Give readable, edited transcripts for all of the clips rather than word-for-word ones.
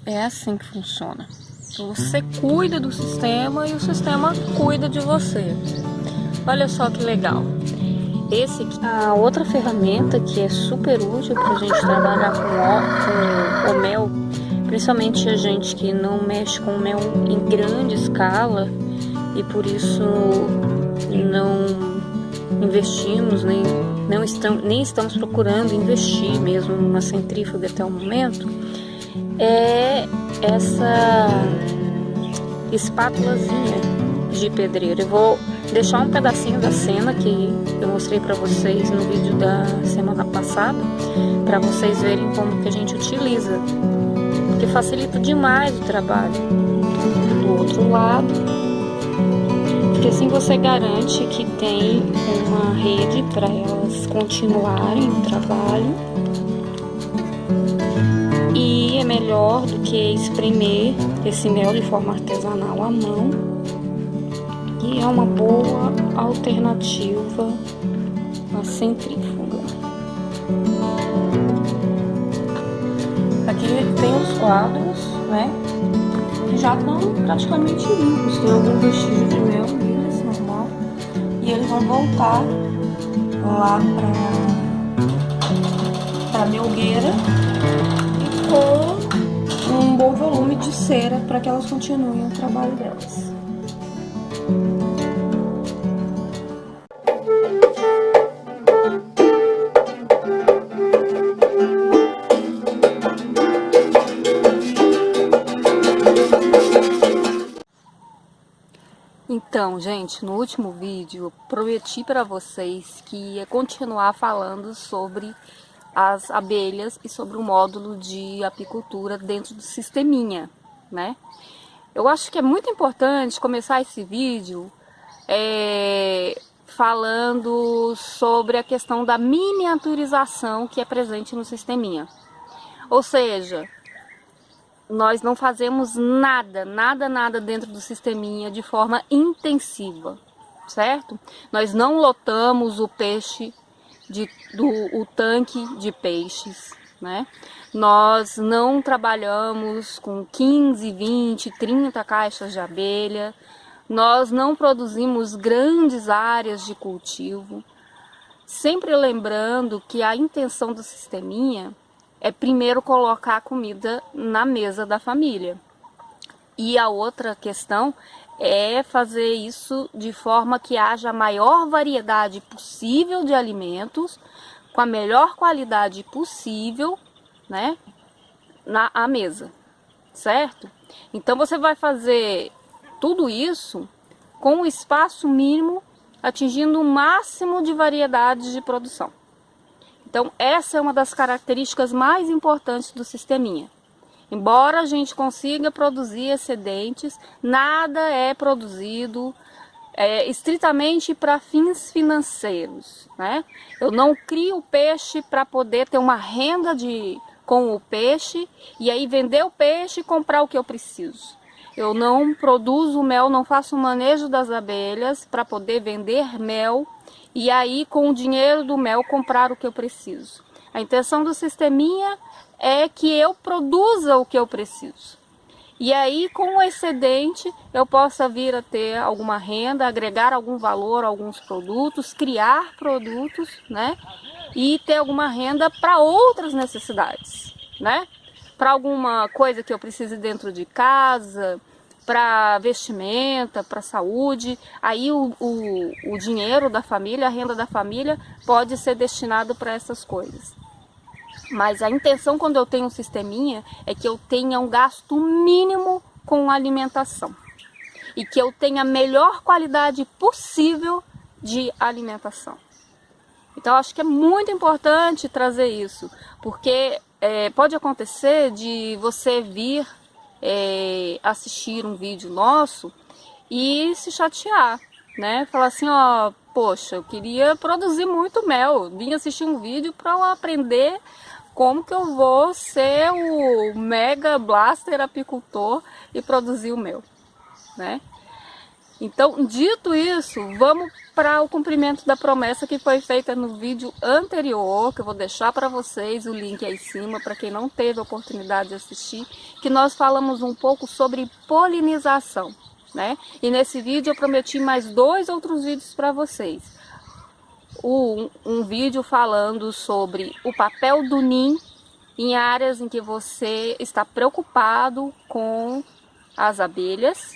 é assim que funciona. Então, você cuida do sistema e o sistema cuida de você. Olha só que legal. Esse aqui, a outra ferramenta que é super útil para a gente trabalhar com o mel, principalmente a gente que não mexe com mel em grande escala e por isso não investimos, nem estamos procurando investir mesmo numa centrífuga até o momento, é essa espátulazinha de pedreiro. Eu vou deixar um pedacinho da cena que eu mostrei para vocês no vídeo da semana passada, para vocês verem como que a gente utiliza, porque facilita demais o trabalho. Do outro lado, porque assim você garante que tem uma rede para elas continuarem o trabalho, e é melhor do que espremer esse mel de forma artesanal à mão, e é uma boa alternativa à centrífuga. Aqui tem os quadros, né, que já estão praticamente limpos, tem algum vestígio de mel neles, normal, e eles vão voltar lá para a melgueira com um bom volume de cera para que elas continuem o trabalho delas. Então, gente, no último vídeo eu prometi para vocês que ia continuar falando sobre as abelhas e sobre o módulo de apicultura dentro do sisteminha, né? Eu acho que é muito importante começar esse vídeo falando sobre a questão da miniaturização que é presente no sisteminha. Ou seja, nós não fazemos nada dentro do sisteminha de forma intensiva, certo? Nós não lotamos o peixe, o tanque de peixes, né? Nós não trabalhamos com 15, 20, 30 caixas de abelha, nós não produzimos grandes áreas de cultivo, sempre lembrando que a intenção do sisteminha é primeiro colocar a comida na mesa da família. E a outra questão é fazer isso de forma que haja a maior variedade possível de alimentos, com a melhor qualidade possível, né, à mesa, certo? Então você vai fazer tudo isso com um espaço mínimo, atingindo o máximo de variedades de produção. Então essa é uma das características mais importantes do sisteminha. Embora a gente consiga produzir excedentes, nada é produzido estritamente para fins financeiros, né? Eu não crio o peixe para poder ter uma renda com o peixe e aí vender o peixe e comprar o que eu preciso. Eu não produzo mel, não faço o manejo das abelhas para poder vender mel e aí com o dinheiro do mel comprar o que eu preciso. A intenção do sisteminha é que eu produza o que eu preciso. E aí com o excedente eu possa vir a ter alguma renda, agregar algum valor a alguns produtos, criar produtos, né? E ter alguma renda para outras necessidades, né? Para alguma coisa que eu precise dentro de casa, para vestimenta, para saúde. Aí o dinheiro da família, a renda da família pode ser destinado para essas coisas. Mas a intenção quando eu tenho um sisteminha é que eu tenha um gasto mínimo com alimentação. E que eu tenha a melhor qualidade possível de alimentação. Então eu acho que é muito importante trazer isso. Porque pode acontecer de você vir assistir um vídeo nosso e se chatear, né? Falar assim, ó, poxa, eu queria produzir muito mel. Vim assistir um vídeo para eu aprender como que eu vou ser o mega blaster apicultor e produzir o mel, né? Então, dito isso, vamos para o cumprimento da promessa que foi feita no vídeo anterior, que eu vou deixar para vocês o link aí em cima, para quem não teve a oportunidade de assistir, que nós falamos um pouco sobre polinização, né? E nesse vídeo eu prometi mais 2 outros vídeos para vocês. Um vídeo falando sobre o papel do NIM em áreas em que você está preocupado com as abelhas,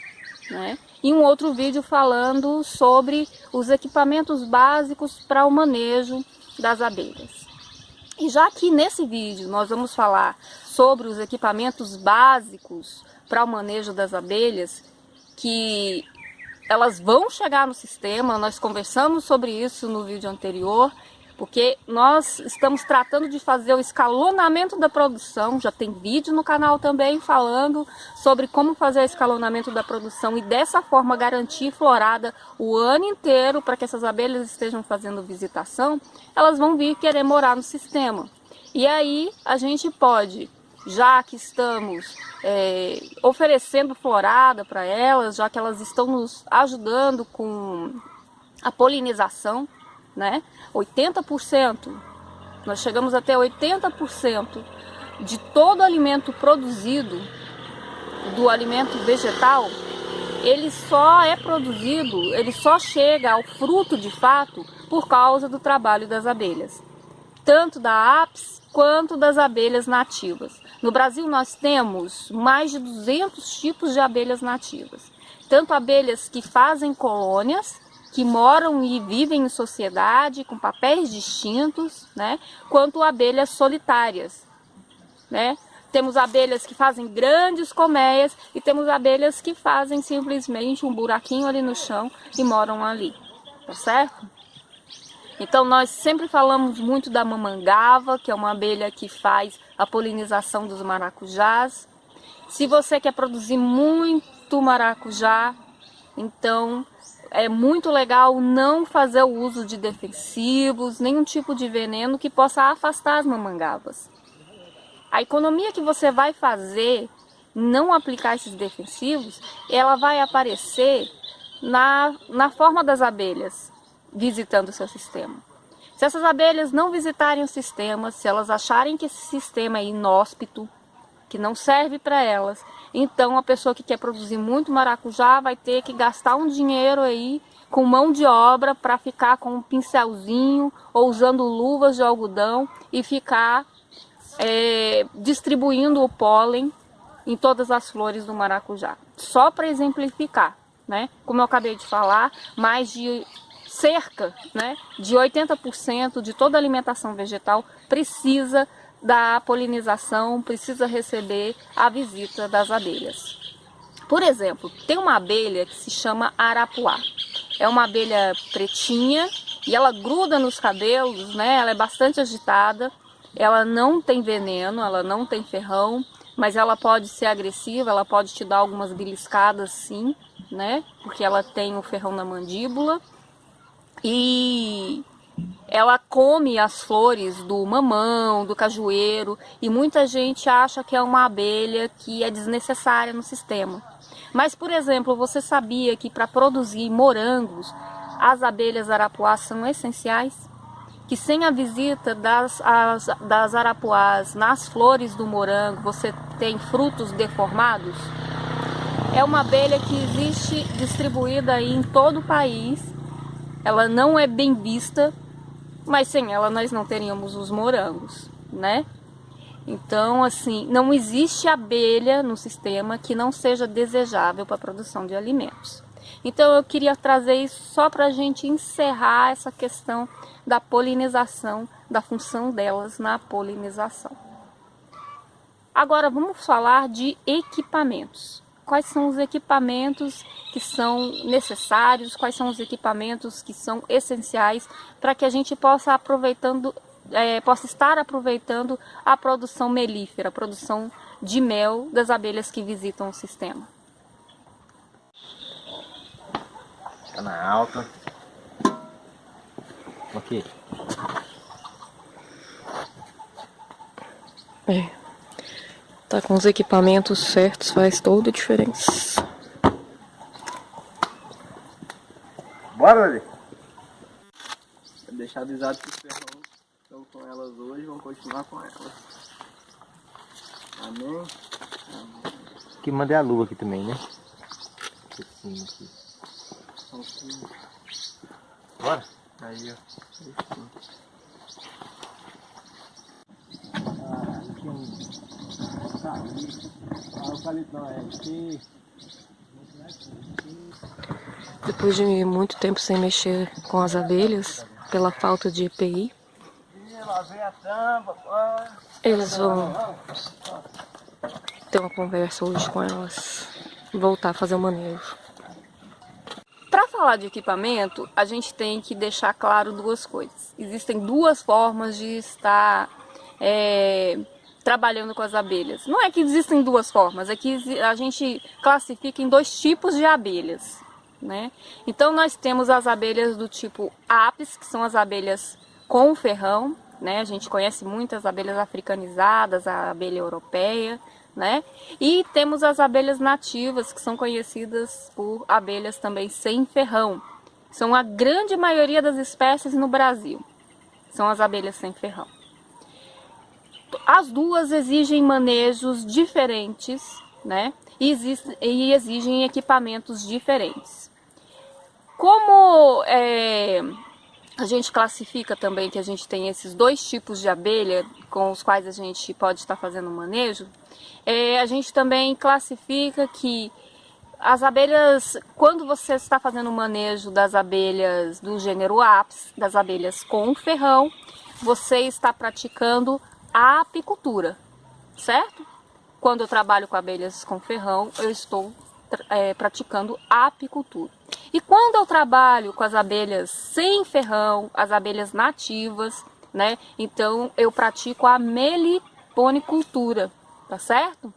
né? E um outro vídeo falando sobre os equipamentos básicos para o manejo das abelhas. E já que nesse vídeo nós vamos falar sobre os equipamentos básicos para o manejo das abelhas, que elas vão chegar no sistema, nós conversamos sobre isso no vídeo anterior, porque nós estamos tratando de fazer o escalonamento da produção. Já tem vídeo no canal também falando sobre como fazer o escalonamento da produção e dessa forma garantir florada o ano inteiro para que essas abelhas estejam fazendo visitação. Elas vão vir querer morar no sistema. E aí a gente pode, já que estamos oferecendo florada para elas, já que elas estão nos ajudando com a polinização, né? 80%, nós chegamos até 80% de todo alimento produzido, do alimento vegetal, ele só é produzido, ele só chega ao fruto de fato por causa do trabalho das abelhas, tanto da Apis quanto das abelhas nativas. No Brasil nós temos mais de 200 tipos de abelhas nativas, tanto abelhas que fazem colônias, que moram e vivem em sociedade com papéis distintos, né, quanto abelhas solitárias, né? Temos abelhas que fazem grandes colmeias e temos abelhas que fazem simplesmente um buraquinho ali no chão e moram ali, tá certo? Então nós sempre falamos muito da mamangava, que é uma abelha que faz a polinização dos maracujás. Se você quer produzir muito maracujá, então é muito legal não fazer o uso de defensivos, nenhum tipo de veneno que possa afastar as mamangavas. A economia que você vai fazer, não aplicar esses defensivos, ela vai aparecer na forma das abelhas visitando o seu sistema. Se essas abelhas não visitarem o sistema, se elas acharem que esse sistema é inóspito, que não serve para elas, então a pessoa que quer produzir muito maracujá vai ter que gastar um dinheiro aí com mão de obra para ficar com um pincelzinho ou usando luvas de algodão e ficar distribuindo o pólen em todas as flores do maracujá. Só para exemplificar, né? Como eu acabei de falar, mais de cerca, né, de 80% de toda a alimentação vegetal precisa da polinização, precisa receber a visita das abelhas. Por exemplo, tem uma abelha que se chama arapuá. É uma abelha pretinha e ela gruda nos cabelos, né? Ela é bastante agitada, ela não tem veneno, ela não tem ferrão, mas ela pode ser agressiva, ela pode te dar algumas beliscadas sim, né? Porque ela tem o ferrão na mandíbula e ela come as flores do mamão, do cajueiro, e muita gente acha que é uma abelha que é desnecessária no sistema. Mas, por exemplo, você sabia que para produzir morangos, as abelhas arapuás são essenciais? Que sem a visita das arapuás nas flores do morango, você tem frutos deformados? É uma abelha que existe distribuída aí em todo o país, ela não é bem vista, mas sem ela nós não teríamos os morangos, né? Então, assim, não existe abelha no sistema que não seja desejável para a produção de alimentos. Então, eu queria trazer isso só para a gente encerrar essa questão da polinização, da função delas na polinização. Agora, vamos falar de equipamentos. Quais são os equipamentos que são necessários, quais são os equipamentos que são essenciais para que a gente possa estar aproveitando a produção melífera, a produção de mel das abelhas que visitam o sistema. Tá na alta. Ok. Tá com os equipamentos certos faz toda a diferença. Bora, Lili. Vou deixar avisado que os ferrão estão com elas hoje, vão continuar com elas. Amém? Amém. Que mandei a luva aqui também, né? Assim, aqui. Bora? Aí, ó. Depois de muito tempo sem mexer com as abelhas, pela falta de EPI, eles vão ter uma conversa hoje com elas e voltar a fazer o manejo. Para falar de equipamento, a gente tem que deixar claro duas coisas. Existem duas formas de estar trabalhando com as abelhas. Não é que existem duas formas, é que a gente classifica em dois tipos de abelhas, né? Então nós temos as abelhas do tipo Apis, que são as abelhas com ferrão, né? A gente conhece muitas abelhas africanizadas, a abelha europeia, né? E temos as abelhas nativas, que são conhecidas por abelhas também sem ferrão. São a grande maioria das espécies no Brasil, são as abelhas sem ferrão. As duas exigem manejos diferentes, né? E exigem equipamentos diferentes. Como a gente classifica também que a gente tem esses dois tipos de abelha com os quais a gente pode estar fazendo o manejo, a gente também classifica que as abelhas, quando você está fazendo o manejo das abelhas do gênero Apis, das abelhas com ferrão, você está praticando a apicultura, certo? Quando eu trabalho com abelhas com ferrão, eu estou praticando a apicultura. E quando eu trabalho com as abelhas sem ferrão, as abelhas nativas, né? Então eu pratico a meliponicultura, tá certo?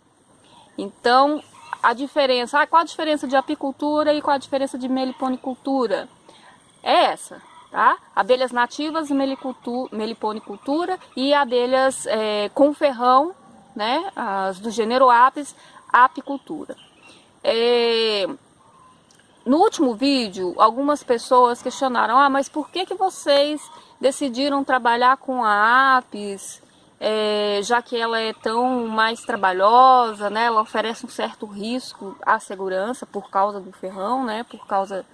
Então a diferença, qual a diferença de apicultura e qual a diferença de meliponicultura? É essa, tá? Abelhas nativas, meliponicultura, e abelhas com ferrão, né? As do gênero Apis, apicultura. No último vídeo, algumas pessoas questionaram: mas por que vocês decidiram trabalhar com a Apis, já que ela é tão mais trabalhosa, né? Ela oferece um certo risco à segurança por causa do ferrão, né? Por causa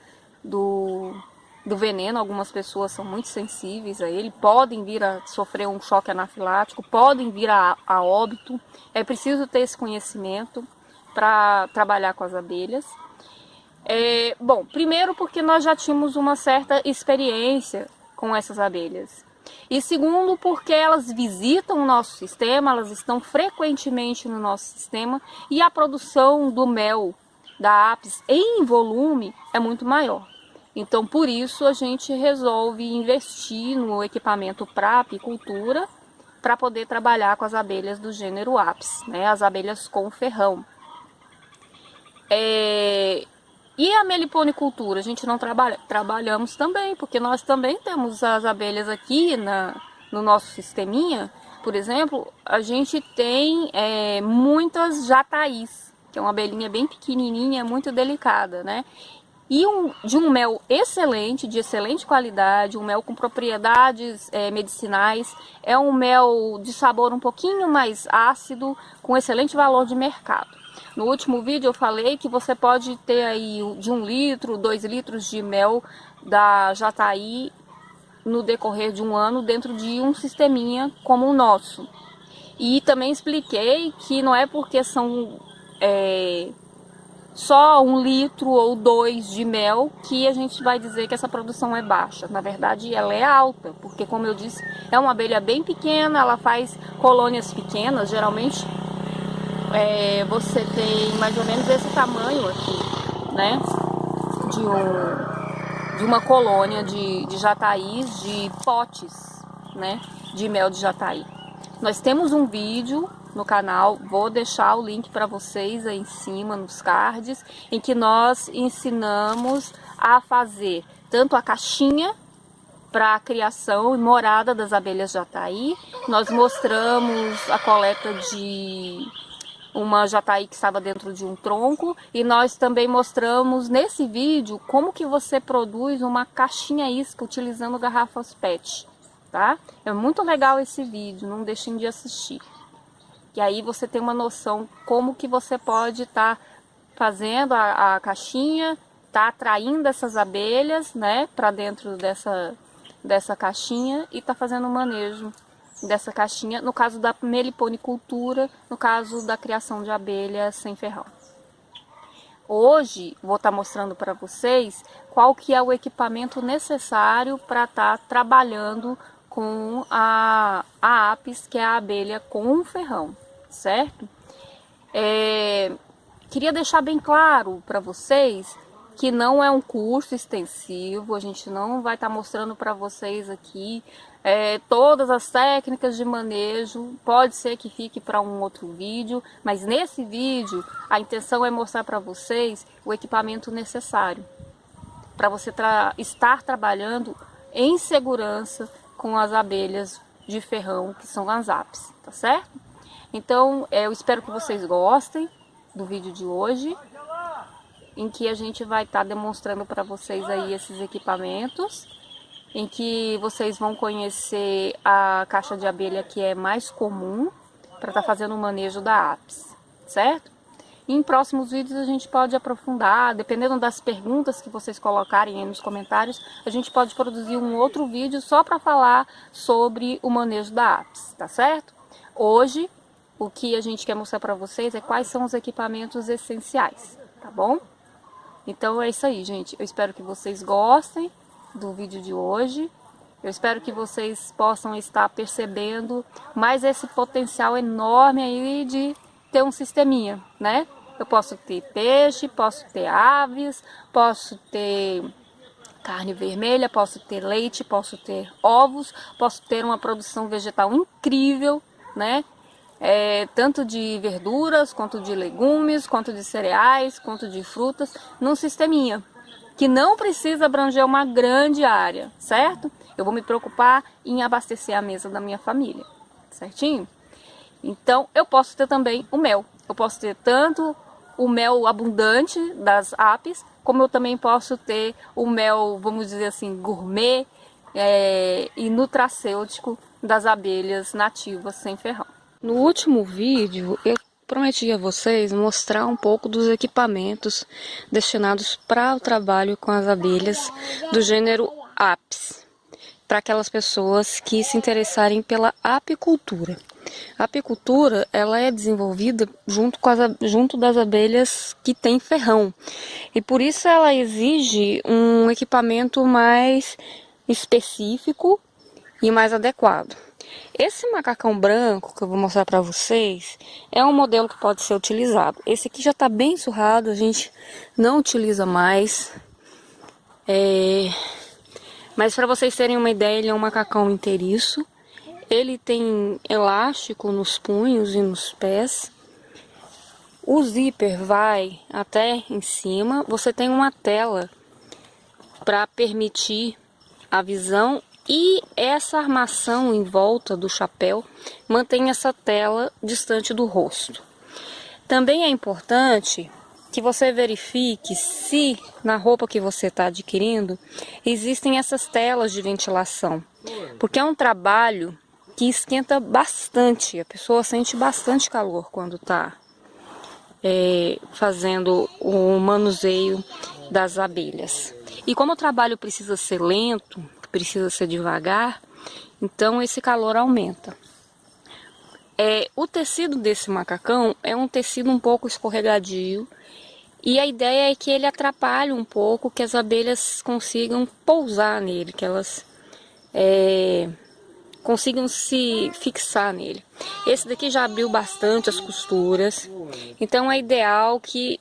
do veneno. Algumas pessoas são muito sensíveis a ele, podem vir a sofrer um choque anafilático, podem vir a óbito. É preciso ter esse conhecimento para trabalhar com as abelhas. Bom, primeiro porque nós já tínhamos uma certa experiência com essas abelhas. E segundo porque elas visitam o nosso sistema, elas estão frequentemente no nosso sistema e a produção do mel da Apis em volume é muito maior. Então por isso a gente resolve investir no equipamento para apicultura para poder trabalhar com as abelhas do gênero Apis, né? As abelhas com ferrão. E a meliponicultura, a gente não trabalhamos também, porque nós também temos as abelhas aqui no nosso sisteminha. Por exemplo, a gente tem muitas jataís, que é uma abelhinha bem pequenininha, muito delicada, né? E de um mel excelente, de excelente qualidade, um mel com propriedades medicinais, é um mel de sabor um pouquinho mais ácido, com excelente valor de mercado. No último vídeo eu falei que você pode ter aí de 1 litro, 2 litros de mel da jataí no decorrer de um ano dentro de um sisteminha como o nosso. E também expliquei que não é porque são só 1 litro ou 2 de mel que a gente vai dizer que essa produção é baixa. Na verdade ela é alta, porque como eu disse, é uma abelha bem pequena, ela faz colônias pequenas, geralmente você tem mais ou menos esse tamanho aqui, né, de uma colônia de jataís, de potes, né, de mel de jataí. Nós temos um vídeo no canal, vou deixar o link para vocês aí em cima nos cards, em que nós ensinamos a fazer tanto a caixinha para a criação e morada das abelhas jataí. Nós mostramos a coleta uma jataí que estava dentro de um tronco, e nós também mostramos nesse vídeo como que você produz uma caixinha isca utilizando garrafas PET, tá? É muito legal esse vídeo, não deixem de assistir. E aí você tem uma noção como que você pode estar fazendo a caixinha, tá atraindo essas abelhas, né, para dentro dessa caixinha e tá fazendo o manejo dessa caixinha, no caso da meliponicultura, no caso da criação de abelhas sem ferrão. Hoje vou estar mostrando para vocês qual que é o equipamento necessário para estar trabalhando com a Apis, que é a abelha com ferrão, certo? Queria deixar bem claro para vocês que não é um curso extensivo, a gente não vai estar mostrando para vocês aqui todas as técnicas de manejo, pode ser que fique para um outro vídeo, mas nesse vídeo a intenção é mostrar para vocês o equipamento necessário para você estar trabalhando em segurança com as abelhas de ferrão, que são as Apis, tá certo? Então eu espero que vocês gostem do vídeo de hoje, em que a gente vai estar demonstrando para vocês aí esses equipamentos, em que vocês vão conhecer a caixa de abelha que é mais comum para estar fazendo o manejo da Apis, certo? E em próximos vídeos a gente pode aprofundar, dependendo das perguntas que vocês colocarem aí nos comentários, a gente pode produzir um outro vídeo só para falar sobre o manejo da Apis, tá certo? Hoje, o que a gente quer mostrar para vocês é quais são os equipamentos essenciais, tá bom? Então é isso aí, gente. Eu espero que vocês gostem do vídeo de hoje. Eu espero que vocês possam estar percebendo mais esse potencial enorme aí de ter um sisteminha, né? Eu posso ter peixe, posso ter aves, posso ter carne vermelha, posso ter leite, posso ter ovos, posso ter uma produção vegetal incrível, né? Tanto de verduras, quanto de legumes, quanto de cereais, quanto de frutas, num sisteminha, que não precisa abranger uma grande área, certo? Eu vou me preocupar em abastecer a mesa da minha família, certinho? Então, eu posso ter também o mel. Eu posso ter tanto o mel abundante das Apis, como eu também posso ter o mel, vamos dizer assim, gourmet e nutracêutico das abelhas nativas sem ferrão. No último vídeo, eu prometi a vocês mostrar um pouco dos equipamentos destinados para o trabalho com as abelhas do gênero Apis, para aquelas pessoas que se interessarem pela apicultura. A apicultura, ela é desenvolvida junto das abelhas que têm ferrão, e por isso ela exige um equipamento mais específico e mais adequado. Esse macacão branco que eu vou mostrar para vocês é um modelo que pode ser utilizado. Esse aqui já está bem surrado, a gente não utiliza mais. Mas para vocês terem uma ideia, ele é um macacão inteiriço. Ele tem elástico nos punhos e nos pés. O zíper vai até em cima. Você tem uma tela para permitir a visão. E essa armação em volta do chapéu mantém essa tela distante do rosto. Também é importante que você verifique se na roupa que você está adquirindo existem essas telas de ventilação. Porque é um trabalho que esquenta bastante, a pessoa sente bastante calor quando está fazendo o manuseio das abelhas. E como o trabalho precisa ser lento, precisa ser devagar, então esse calor aumenta. O tecido desse macacão é um tecido um pouco escorregadio, e a ideia é que ele atrapalhe um pouco, que as abelhas consigam pousar nele, que elas consigam se fixar nele. Esse daqui já abriu bastante as costuras, então é ideal que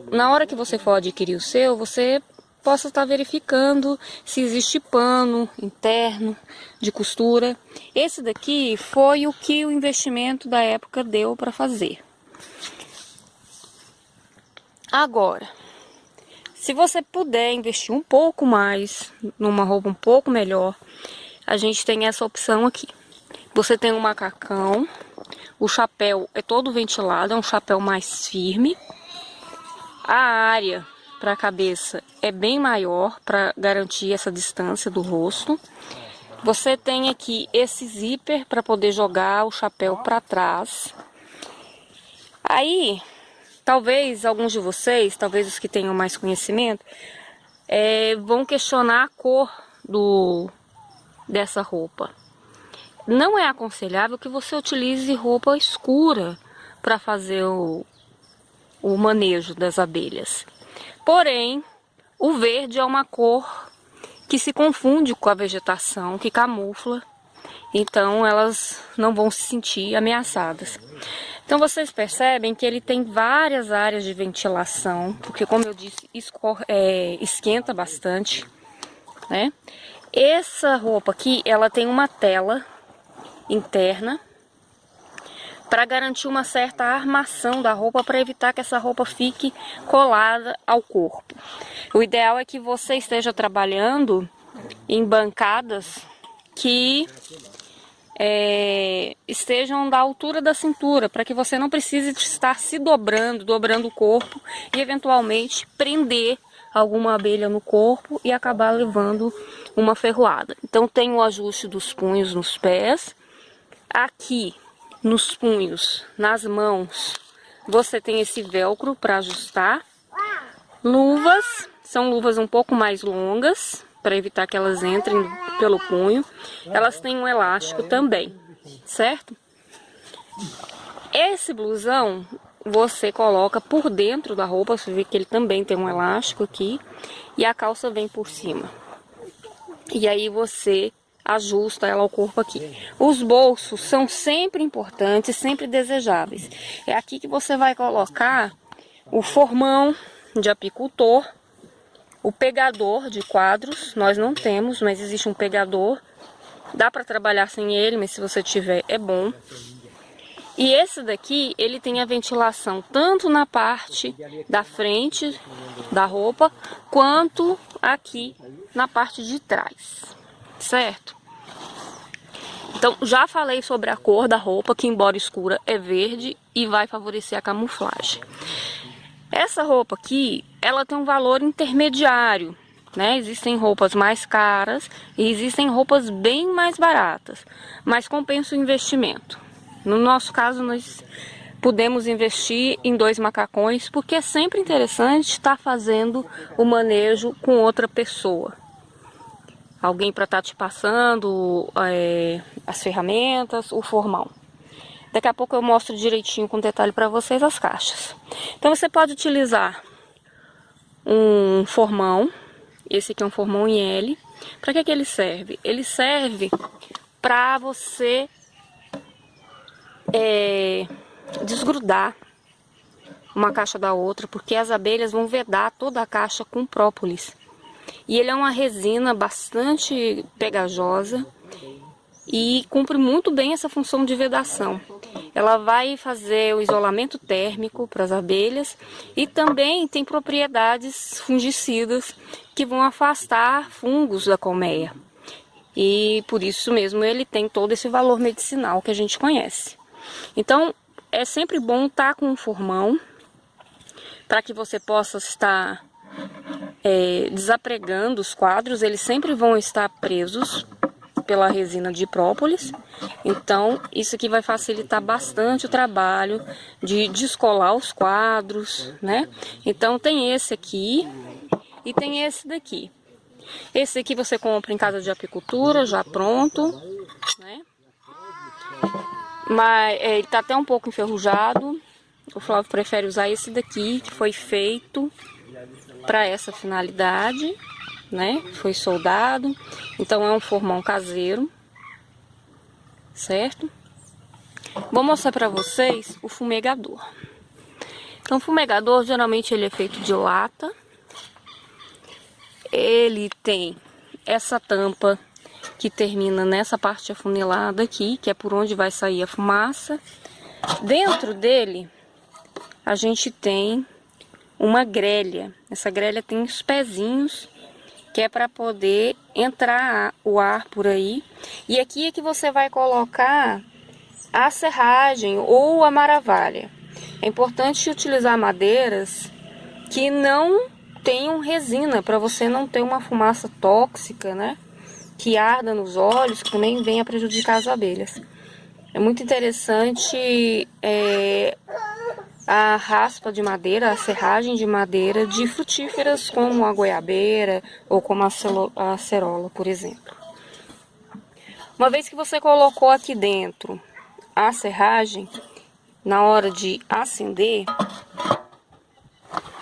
na hora que você for adquirir o seu, você possa estar verificando se existe pano interno de costura. Esse daqui foi o que o investimento da época deu para fazer. Agora, se você puder investir um pouco mais, numa roupa um pouco melhor, a gente tem essa opção aqui. Você tem um macacão O chapéu é todo ventilado, é um chapéu mais firme. A área para a cabeça é bem maior para garantir essa distância do rosto. Você tem aqui esse zíper para poder jogar o chapéu para trás. Aí, talvez alguns de vocês, talvez os que tenham mais conhecimento, vão questionar a cor dessa roupa. Não é aconselhável que você utilize roupa escura para fazer o manejo das abelhas. Porém, o verde é uma cor que se confunde com a vegetação, que camufla, então elas não vão se sentir ameaçadas. Então vocês percebem que ele tem várias áreas de ventilação, porque como eu disse, esquenta bastante, né? Essa roupa aqui, ela tem uma tela interna para garantir uma certa armação da roupa, para evitar que essa roupa fique colada ao corpo. O ideal é que você esteja trabalhando em bancadas que estejam da altura da cintura, para que você não precise estar se dobrando o corpo e eventualmente prender alguma abelha no corpo e acabar levando uma ferroada. Então tem o ajuste dos punhos nos pés. Aqui nos punhos, nas mãos, você tem esse velcro para ajustar. Luvas, são luvas um pouco mais longas, para evitar que elas entrem pelo punho. Elas têm um elástico também, certo? Esse blusão você coloca por dentro da roupa, você vê que ele também tem um elástico aqui, e a calça vem por cima. E aí você ajusta ela ao corpo aqui. Os bolsos são sempre importantes, sempre desejáveis. É aqui que você vai colocar o formão de apicultor, o pegador de quadros. Nós não temos, mas existe um pegador. Dá para trabalhar sem ele, mas se você tiver é bom. E esse daqui, ele tem a ventilação tanto na parte da frente da roupa, quanto aqui na parte de trás, certo? Então, já falei sobre a cor da roupa, que embora escura é verde e vai favorecer a camuflagem. Essa roupa aqui, ela tem um valor intermediário, né? Existem roupas mais caras e existem roupas bem mais baratas, mas compensa o investimento. No nosso caso, nós podemos investir em 2 macacões, porque é sempre interessante estar fazendo o manejo com outra pessoa. Alguém para estar te passando as ferramentas, o formão. Daqui a pouco eu mostro direitinho com detalhe para vocês as caixas. Então você pode utilizar um formão. Esse aqui é um formão em L. Para que ele serve? Ele serve para você desgrudar uma caixa da outra, porque as abelhas vão vedar toda a caixa com própolis. E ele é uma resina bastante pegajosa e cumpre muito bem essa função de vedação. Ela vai fazer o isolamento térmico para as abelhas e também tem propriedades fungicidas que vão afastar fungos da colmeia. E por isso mesmo ele tem todo esse valor medicinal que a gente conhece. Então é sempre bom estar com um formão para que você possa estar desapregando os quadros. Eles sempre vão estar presos pela resina de própolis. Então isso aqui vai facilitar bastante o trabalho de descolar os quadros, né? Então tem esse aqui e tem esse daqui. Esse aqui você compra em casa de apicultura já pronto, né? Mas ele tá até um pouco enferrujado. O Flávio prefere usar esse daqui, que foi feito para essa finalidade, né? Foi soldado. Então é um formão caseiro, certo? Vou mostrar para vocês o fumegador. Então o fumegador geralmente ele é feito de lata. Ele tem essa tampa que termina nessa parte afunilada aqui, que é por onde vai sair a fumaça. Dentro dele a gente tem uma grelha. Essa grelha tem os pezinhos, que é para poder entrar o ar por aí. E aqui é que você vai colocar a serragem ou a maravalha. É importante utilizar madeiras que não tenham resina, para você não ter uma fumaça tóxica, né? Que arda nos olhos, que também venha prejudicar as abelhas. É muito interessante a raspa de madeira, a serragem de madeira de frutíferas como a goiabeira ou como a acerola, por exemplo. Uma vez que você colocou aqui dentro a serragem, na hora de acender,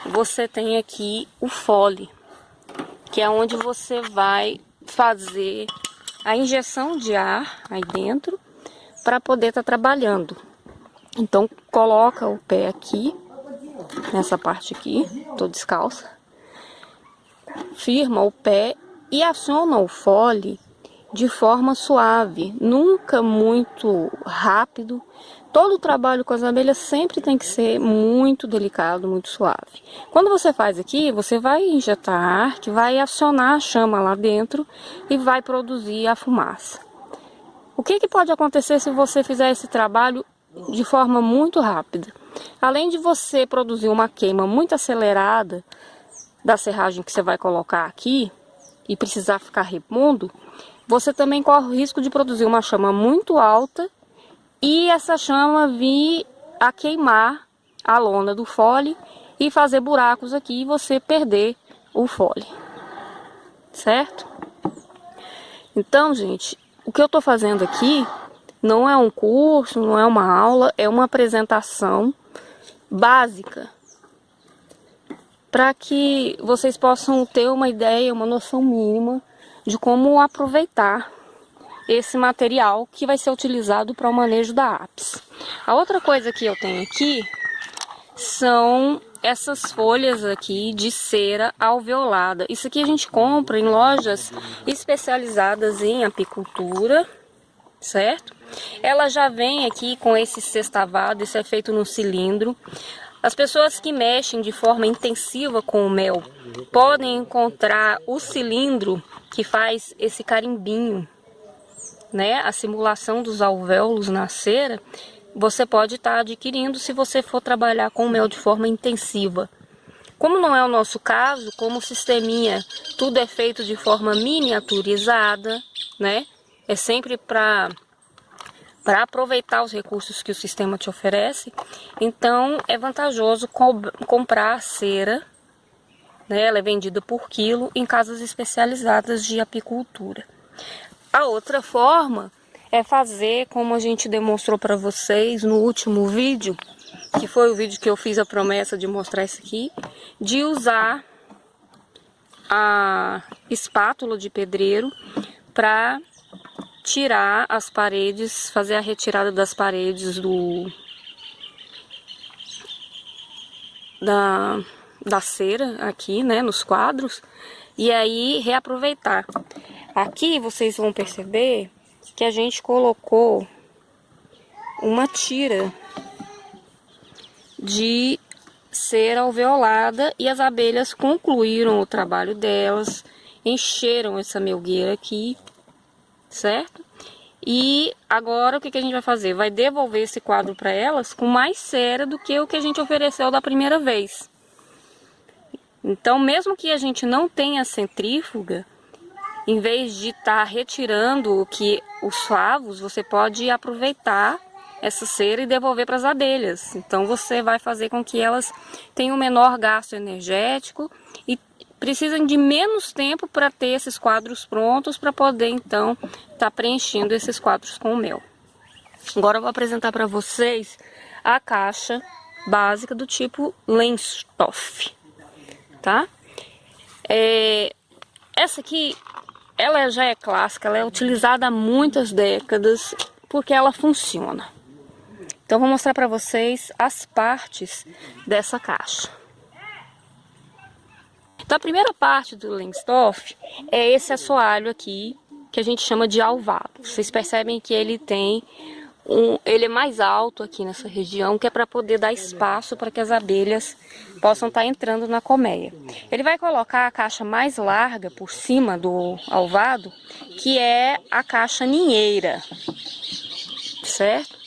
você tem aqui o fole, que é onde você vai fazer a injeção de ar aí dentro para poder estar trabalhando. Então coloca o pé aqui, nessa parte aqui, tô descalça, firma o pé e aciona o fole de forma suave, nunca muito rápido. Todo o trabalho com as abelhas sempre tem que ser muito delicado, muito suave. Quando você faz aqui, você vai injetar ar, que vai acionar a chama lá dentro e vai produzir a fumaça. O que pode acontecer se você fizer esse trabalho de forma muito rápida? Além de você produzir uma queima muito acelerada da serragem que você vai colocar aqui e precisar ficar repondo, você também corre o risco de produzir uma chama muito alta e essa chama vir a queimar a lona do fole e fazer buracos aqui e você perder o fole, certo? Então, gente, o que eu tô fazendo aqui não é um curso, não é uma aula, é uma apresentação básica para que vocês possam ter uma ideia, uma noção mínima de como aproveitar esse material que vai ser utilizado para o manejo da apis. A outra coisa que eu tenho aqui são essas folhas aqui de cera alveolada. Isso aqui a gente compra em lojas especializadas em apicultura, certo? Ela já vem aqui com esse sextavado, isso é feito num cilindro. As pessoas que mexem de forma intensiva com o mel podem encontrar o cilindro que faz esse carimbinho, né? A simulação dos alvéolos na cera, você pode estar adquirindo se você for trabalhar com o mel de forma intensiva. Como não é o nosso caso, como o sisteminha tudo é feito de forma miniaturizada, né? É sempre para aproveitar os recursos que o sistema te oferece. Então é vantajoso comprar a cera, né? Ela é vendida por quilo em casas especializadas de apicultura. A outra forma é fazer como a gente demonstrou para vocês no último vídeo, que foi o vídeo que eu fiz a promessa de mostrar isso aqui, de usar a espátula de pedreiro para tirar as paredes, fazer a retirada das paredes da cera aqui, né, nos quadros, e aí reaproveitar. Aqui vocês vão perceber que a gente colocou uma tira de cera alveolada e as abelhas concluíram o trabalho delas, encheram essa melgueira aqui, certo? E agora o que a gente vai fazer? Vai devolver esse quadro para elas com mais cera do que o que a gente ofereceu da primeira vez. Então, mesmo que a gente não tenha centrífuga, em vez de estar retirando os favos, você pode aproveitar essa cera e devolver para as abelhas. Então você vai fazer com que elas tenham menor gasto energético e precisem de menos tempo para ter esses quadros prontos, para poder então estar preenchendo esses quadros com mel. Agora eu vou apresentar para vocês a caixa básica do tipo Lenstoff, tá? Essa aqui, ela já é clássica, ela é utilizada há muitas décadas porque ela funciona. Então vou mostrar para vocês as partes dessa caixa. Então a primeira parte do Lenstoff é esse assoalho aqui, que a gente chama de alvado. Vocês percebem que ele é mais alto aqui nessa região, que é para poder dar espaço para que as abelhas possam estar entrando na colmeia. Ele vai colocar a caixa mais larga por cima do alvado, que é a caixa ninheira, certo?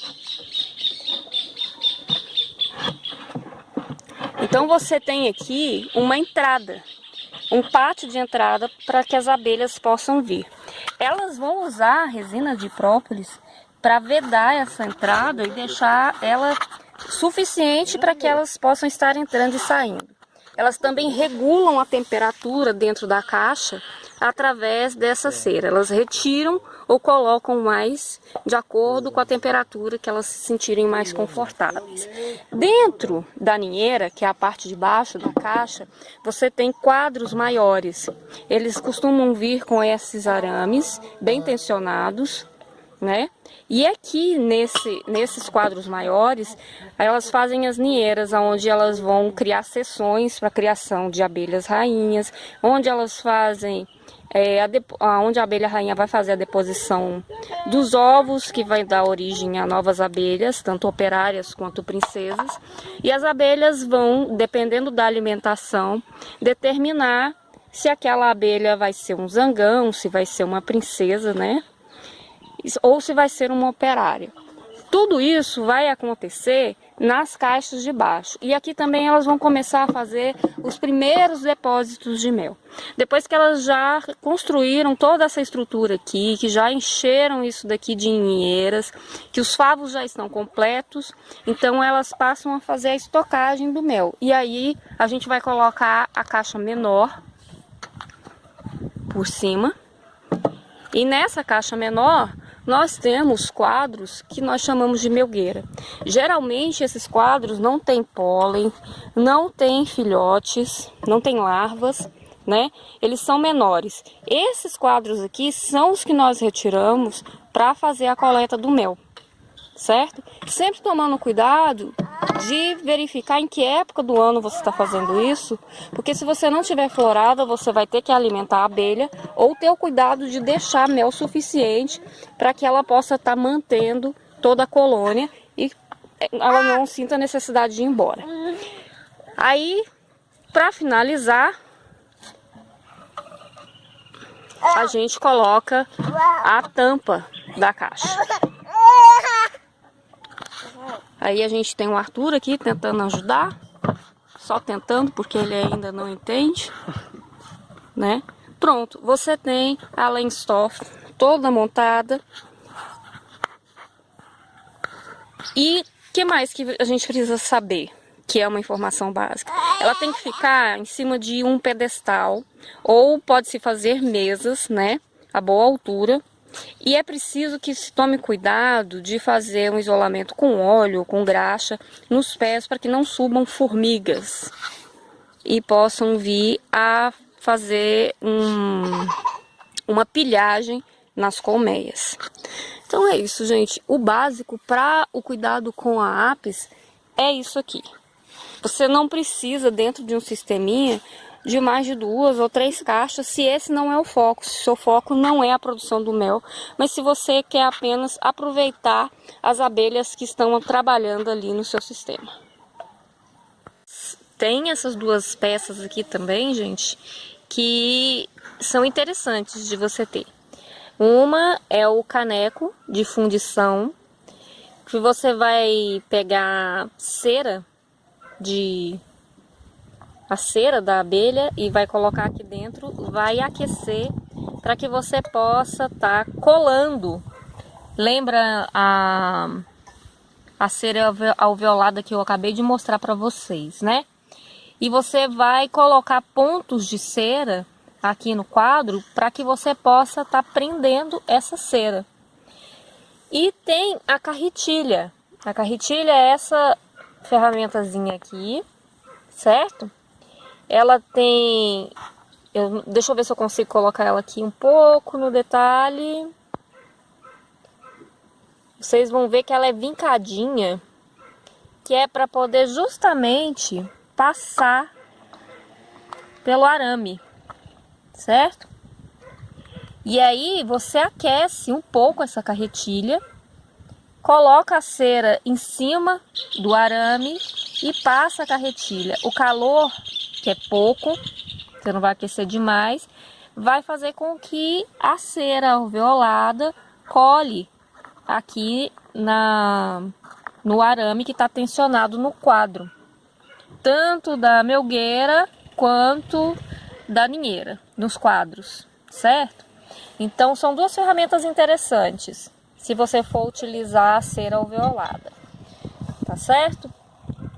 Então você tem aqui uma entrada, um pátio de entrada para que as abelhas possam vir. Elas vão usar a resina de própolis para vedar essa entrada e deixar ela suficiente para que elas possam estar entrando e saindo. Elas também regulam a temperatura dentro da caixa através dessa cera. Elas retiram ou colocam mais de acordo com a temperatura que elas se sentirem mais confortáveis. Dentro da ninheira, que é a parte de baixo da caixa, você tem quadros maiores. Eles costumam vir com esses arames bem tensionados, né? E aqui nesses quadros maiores, elas fazem as ninheiras, onde elas vão criar seções para a criação de abelhas rainhas, onde elas fazem, onde a abelha rainha vai fazer a deposição dos ovos, que vai dar origem a novas abelhas, tanto operárias quanto princesas. E as abelhas vão, dependendo da alimentação, determinar se aquela abelha vai ser um zangão, se vai ser uma princesa, né? Ou se vai ser uma operária. Tudo isso vai acontecer nas caixas de baixo. E aqui também elas vão começar a fazer os primeiros depósitos de mel. Depois que elas já construíram toda essa estrutura aqui, que já encheram isso daqui de ninheiras, que os favos já estão completos, então elas passam a fazer a estocagem do mel. E aí a gente vai colocar a caixa menor por cima. E nessa caixa menor, nós temos quadros que nós chamamos de melgueira. Geralmente esses quadros não têm pólen, não têm filhotes, não têm larvas, né? Eles são menores. Esses quadros aqui são os que nós retiramos para fazer a coleta do mel, certo? Sempre tomando cuidado de verificar em que época do ano você está fazendo isso, porque se você não tiver florada, você vai ter que alimentar a abelha ou ter o cuidado de deixar mel suficiente para que ela possa estar mantendo toda a colônia e ela não sinta a necessidade de ir embora. Aí, para finalizar, a gente coloca a tampa da caixa. Aí a gente tem o Arthur aqui tentando ajudar, só tentando porque ele ainda não entende, né? Pronto, você tem a Lenstoff toda montada. E o que mais que a gente precisa saber, que é uma informação básica? Ela tem que ficar em cima de um pedestal, ou pode-se fazer mesas, né? A boa altura. E é preciso que se tome cuidado de fazer um isolamento com óleo, com graxa, nos pés, para que não subam formigas e possam vir a fazer uma pilhagem nas colmeias. Então é isso, gente. O básico para o cuidado com a apis é isso aqui. Você não precisa, dentro de um sisteminha, de mais de 2 ou 3 caixas, se esse não é o foco, se o seu foco não é a produção do mel, mas se você quer apenas aproveitar as abelhas que estão trabalhando ali no seu sistema. Tem essas duas peças aqui também, gente, que são interessantes de você ter. Uma é o caneco de fundição, que você vai pegar a cera da abelha e vai colocar aqui dentro, vai aquecer para que você possa estar colando. Lembra a cera alveolada que eu acabei de mostrar para vocês, né? E você vai colocar pontos de cera aqui no quadro para que você possa estar prendendo essa cera. E tem a carretilha. A carretilha é essa ferramentazinha aqui, certo? Ela tem... deixa eu ver se eu consigo colocar ela aqui um pouco no detalhe. Vocês vão ver que ela é vincadinha, que é para poder justamente passar pelo arame, certo? E aí você aquece um pouco essa carretilha, coloca a cera em cima do arame e passa a carretilha. O calor, que é pouco, você não vai aquecer demais, vai fazer com que a cera alveolada cole aqui no arame que está tensionado no quadro. tanto da melgueira quanto da ninheira, nos quadros, certo? Então são duas ferramentas interessantes, se você for utilizar a cera alveolada, tá certo?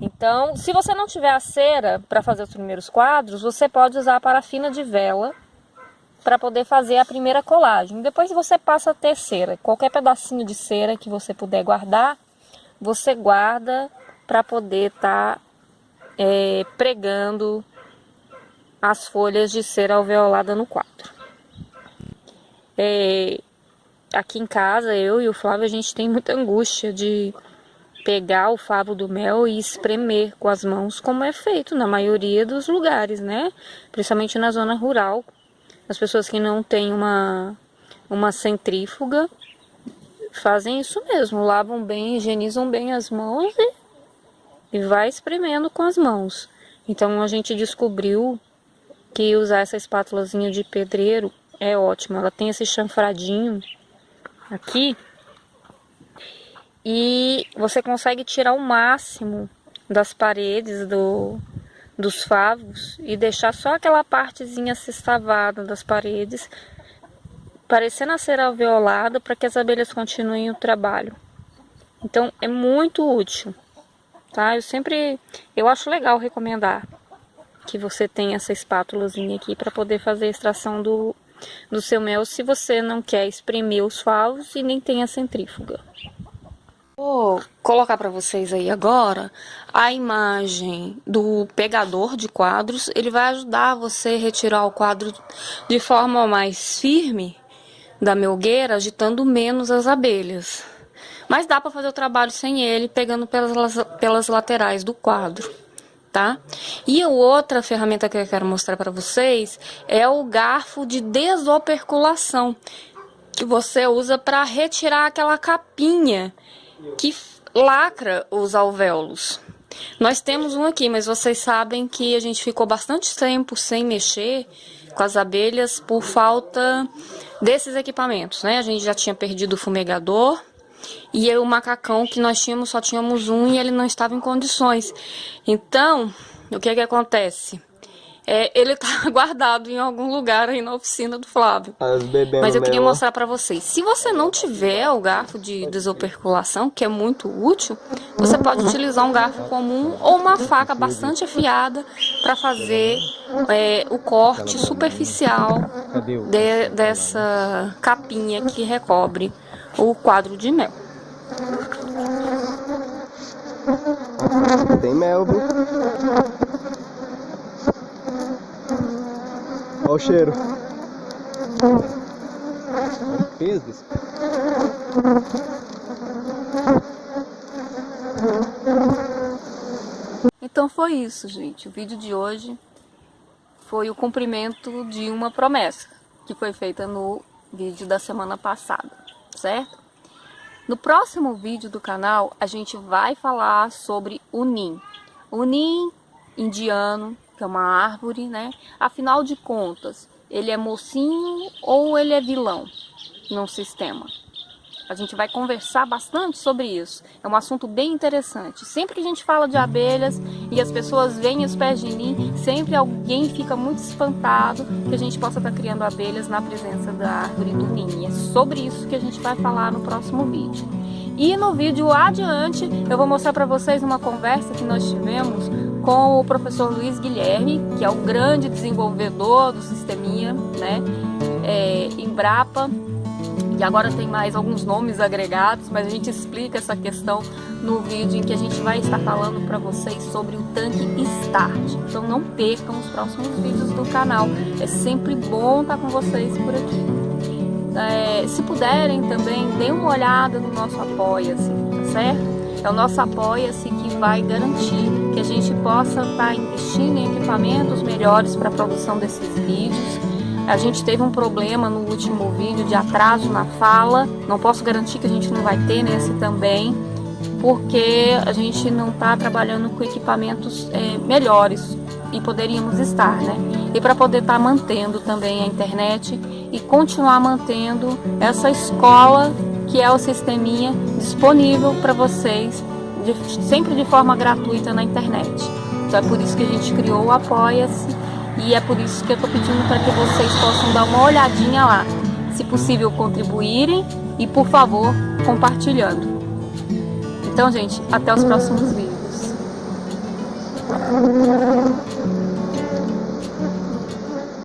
Então, se você não tiver a cera para fazer os primeiros quadros, você pode usar a parafina de vela para poder fazer a primeira colagem. Depois você passa a ter cera. Qualquer pedacinho de cera que você puder guardar, você guarda para poder estar pregando as folhas de cera alveolada no quadro. Aqui em casa, eu e o Flávio, a gente tem muita angústia de pegar o favo do mel e espremer com as mãos, como é feito na maioria dos lugares, né? Principalmente na zona rural. As pessoas que não têm uma centrífuga fazem isso mesmo, lavam bem, higienizam bem as mãos e vai espremendo com as mãos. Então a gente descobriu que usar essa espátulazinha de pedreiro é ótimo. Ela tem esse chanfradinho aqui e você consegue tirar o máximo das paredes dos favos e deixar só aquela partezinha sextavada das paredes, parecendo a cera alveolada, para que as abelhas continuem o trabalho. Então é muito útil, tá? Eu acho legal recomendar que você tenha essa espátulazinha aqui para poder fazer a extração do seu mel, se você não quer espremer os favos e nem tem a centrífuga. Vou colocar para vocês aí agora a imagem do pegador de quadros. Ele vai ajudar você a retirar o quadro de forma mais firme da melgueira, agitando menos as abelhas. Mas dá para fazer o trabalho sem ele, pegando pelas laterais do quadro, tá? E a outra ferramenta que eu quero mostrar para vocês é o garfo de desoperculação, que você usa para retirar aquela capinha que lacra os alvéolos. Nós temos um aqui, mas vocês sabem que a gente ficou bastante tempo sem mexer com as abelhas por falta desses equipamentos, né? A gente já tinha perdido o fumegador e o macacão que nós tínhamos, só tínhamos um e ele não estava em condições. Então, o que acontece? Ele tá guardado em algum lugar aí na oficina do Flávio. Mas eu queria mostrar para vocês. Se você não tiver o garfo de desoperculação, que é muito útil, você pode utilizar um garfo comum ou uma faca bastante afiada para fazer o corte superficial dessa capinha que recobre o quadro de mel. Tem mel, viu? Olha o cheiro. Olha o peso desse. Então foi isso, gente. O vídeo de hoje foi o cumprimento de uma promessa que foi feita no vídeo da semana passada, certo? No próximo vídeo do canal, a gente vai falar sobre o nim. O nim indiano, que é uma árvore, né? Afinal de contas, ele é mocinho ou ele é vilão num sistema? A gente vai conversar bastante sobre isso. É um assunto bem interessante. Sempre que a gente fala de abelhas e as pessoas veem os pés de nim, sempre alguém fica muito espantado que a gente possa estar criando abelhas na presença da árvore do nim. E é sobre isso que a gente vai falar no próximo vídeo. E no vídeo adiante, eu vou mostrar para vocês uma conversa que nós tivemos com o professor Luiz Guilherme, que é o grande desenvolvedor do sisteminha, né? Embrapa. E agora tem mais alguns nomes agregados, mas a gente explica essa questão no vídeo em que a gente vai estar falando para vocês sobre o tanque Start. Então não percam os próximos vídeos do canal. É sempre bom estar com vocês por aqui. Se puderem também, dêem uma olhada no nosso Apoia-se, tá certo? É o nosso Apoia-se que vai garantir que a gente possa estar investindo em equipamentos melhores para a produção desses vídeos. A gente teve um problema no último vídeo de atraso na fala. Não posso garantir que a gente não vai ter nesse também, porque a gente não está trabalhando com equipamentos melhores e poderíamos estar, né? E para poder estar mantendo também a internet e continuar mantendo essa escola que é o sisteminha disponível para vocês, sempre de forma gratuita na internet. Então é por isso que a gente criou o Apoia-se e é por isso que eu tô pedindo para que vocês possam dar uma olhadinha lá. Se possível, contribuírem e, por favor, compartilhando. Então, gente, até os próximos vídeos.